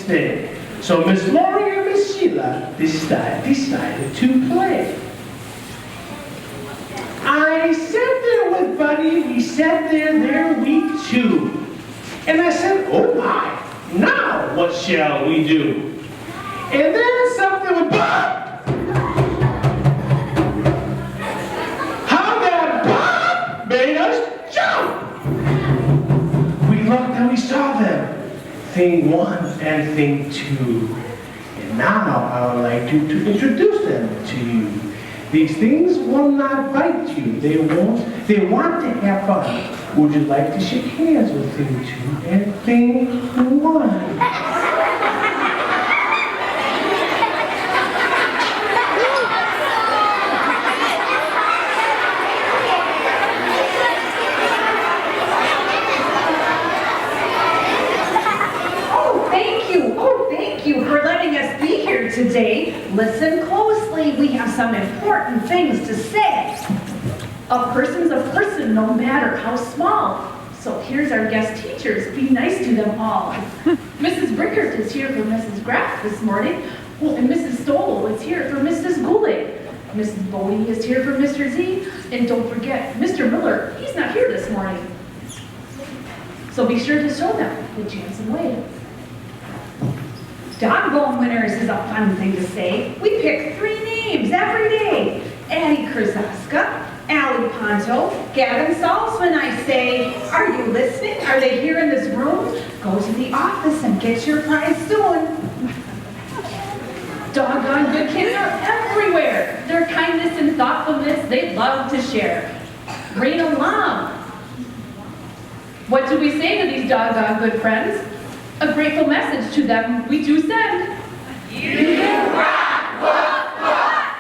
stay. So Miss Lori and Miss Sheila decided to play. I sat there with Buddy, we sat there week 2. And I said, oh my, now what shall we do? And then something would pop. How that pop made us jump. We looked and we saw them. Thing 1 and thing 2. And now I would like to introduce them to you. These things will not bite you. They won't. They want to have fun. Would you like to shake hands with thing 2 and thing 1? Today, listen closely. We have some important things to say. A person's a person, no matter how small. So here's our guest teachers. Be nice to them all. Mrs. Brickert is here for Mrs. Graff this morning. Oh, and Mrs. Stoll is here for Mrs. Goulet. Mrs. Bodie is here for Mr. Z. And don't forget, Mr. Miller, he's not here this morning. So be sure to show them the Janssen way. Dog bone winners is a fun thing to say. We pick 3 names every day. Addie Krzaska, Allie Ponto, Gavin Salzman, I say. Are you listening? Are they here in this room? Go to the office and get your prize soon. Doggone good kids are everywhere. Their kindness and thoughtfulness they love to share. Read along. What do we say to these doggone good friends? A grateful message to them we do send. You rock, rock, rock!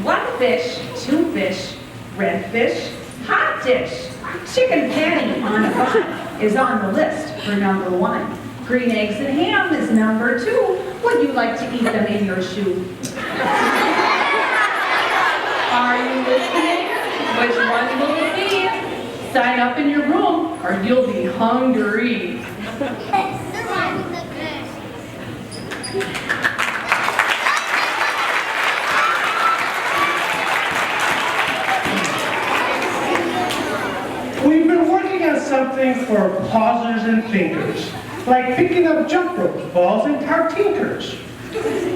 1 fish, 2 fish, red fish, hot dish. Chicken patty on a bun is on the list for number 1. Green eggs and ham is number 2. Would you like to eat them in your shoe? Are you listening? Which one will it be? Sign up in your room or you'll be hungry. We've been working on something for pausers and thinkers, like picking up jump ropes, balls, and tar tinkers.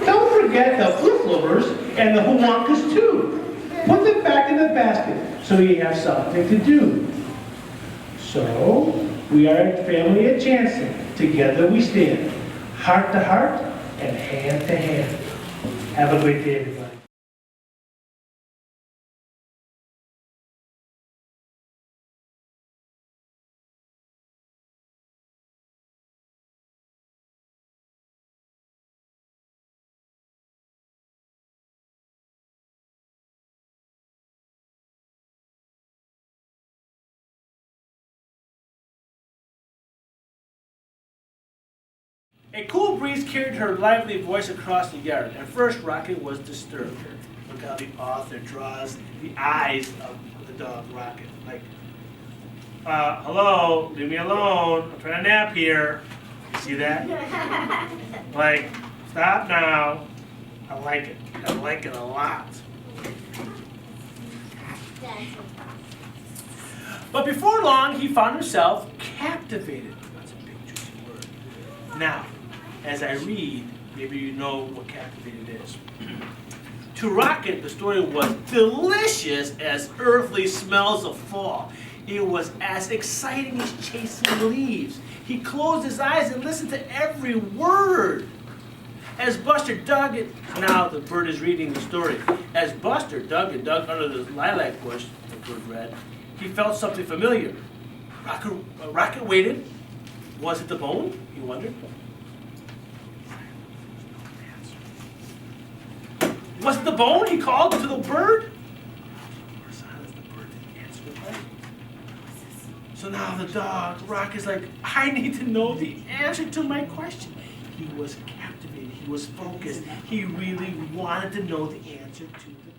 Don't forget the flip-flippers and the Huankas too. Put them back in the basket so you have something to do. So, we are a family at Janssen. Together we stand, heart to heart and hand to hand. Have a great day, everybody. A cool breeze carried her lively voice across the yard. At first, Rocket was disturbed. Look how the author draws the eyes of the dog, Rocket. Like, hello, leave me alone. I'm trying to nap here. You see that? Like, stop now. I like it. I like it a lot. But before long, he found himself captivated. That's a big, juicy word. Now, as I read, maybe you know what captivated is. To Rocket, the story was delicious as earthly smells of fall. It was as exciting as chasing leaves. He closed his eyes and listened to every word. As Buster dug it, now the bird is reading the story. As Buster dug and dug under the lilac bush, the bird read, he felt something familiar. Rocket waited. Was it the bone? He wondered. Was it the bone? He called to the bird. More silence. The bird didn't answer the question. So now the dog, Rock, is like, I need to know the answer to my question. He was captivated. He was focused. He really wanted to know the answer to the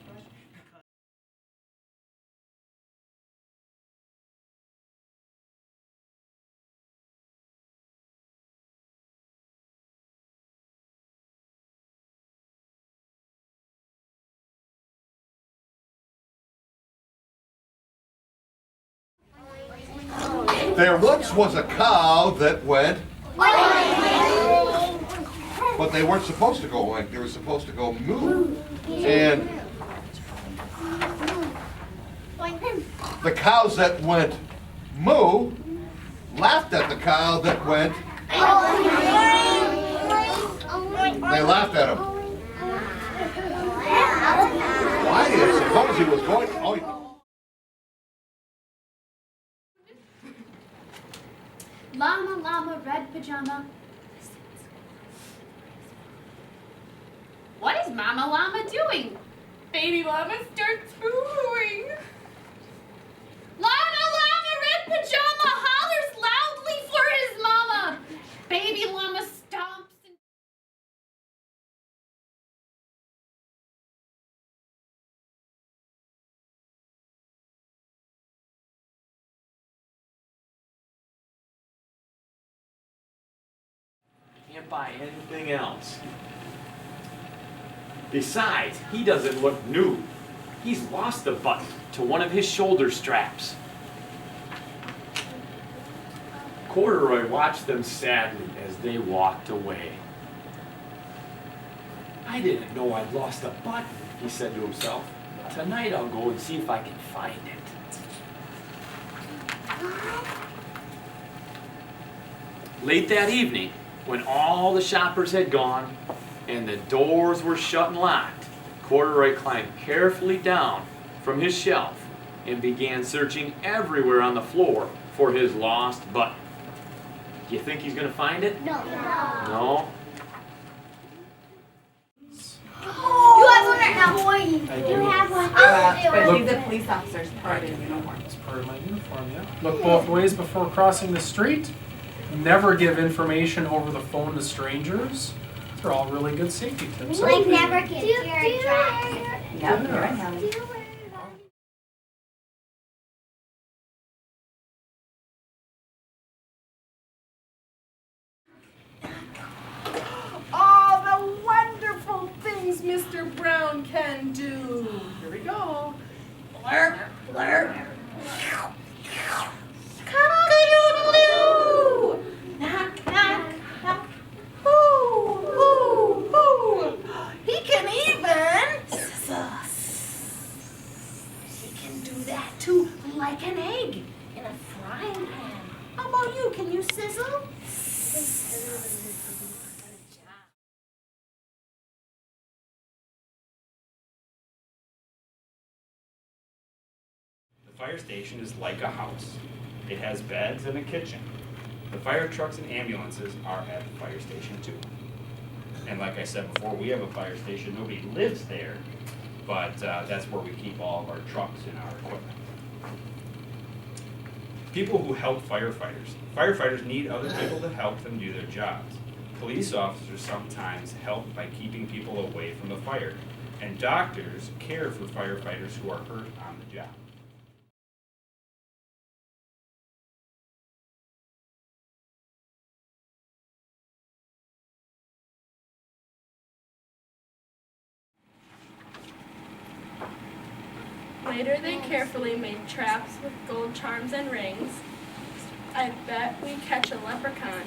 There once was a cow that went, but they weren't supposed to go oink, they were supposed to go moo. And the cows that went moo laughed at the cow that went, they laughed at him. Why do you suppose he was going oink? Llama, llama, red pajama. What is Mama Llama doing? Baby Llama starts booing. Llama, llama, red pajama hollers loudly for his mama. Baby Llama stomps and... Can't buy anything else. Besides, he doesn't look new. He's lost a button to one of his shoulder straps. Corduroy watched them sadly as they walked away. I didn't know I'd lost a button, he said to himself. Tonight I'll go and see if I can find it. Late that evening, when all the shoppers had gone and the doors were shut and locked, Corduroy climbed carefully down from his shelf and began searching everywhere on the floor for his lost button. Do you think he's going to find it? No. No? You have one right now, boy. I do. You have one. But He's a police officer's part of the uniform. It's part of my uniform, yeah. Look both ways before crossing the street. Never give information over the phone to strangers. These are all really good safety tips. Like never get your tracks. Yep, you're right, Hallie. All the wonderful things Mr. Brown can do. Here we go. Blurp, blurp. Cock-a-doodle-doo. Knock, knock, knock. Whoo, whoo, whoo. He can even sizzle. He can do that too, like an egg in a frying pan. How about you? Can you sizzle? The fire station is like a house. It has beds and a kitchen. The fire trucks and ambulances are at the fire station too. And like I said before, we have a fire station. Nobody lives there, but that's where we keep all of our trucks and our equipment. People who help firefighters. Firefighters need other people to help them do their jobs. Police officers sometimes help by keeping people away from the fire. And doctors care for firefighters who are hurt on the job. Later they carefully made traps with gold charms and rings. I bet we catch a leprechaun.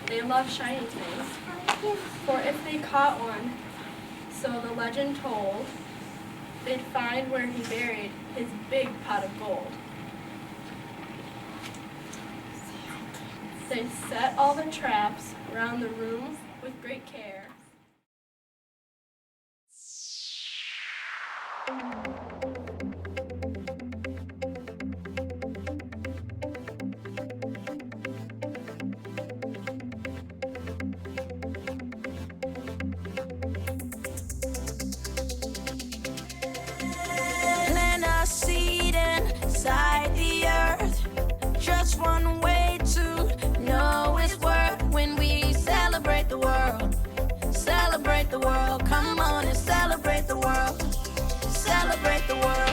They love shiny things. For if they caught one, so the legend told, they'd find where he buried his big pot of gold. They set all the traps around the room with great care. Plant a seed inside the earth. Just one way to know its worth. When we celebrate the world, celebrate the world. Come on and celebrate the world, celebrate the world.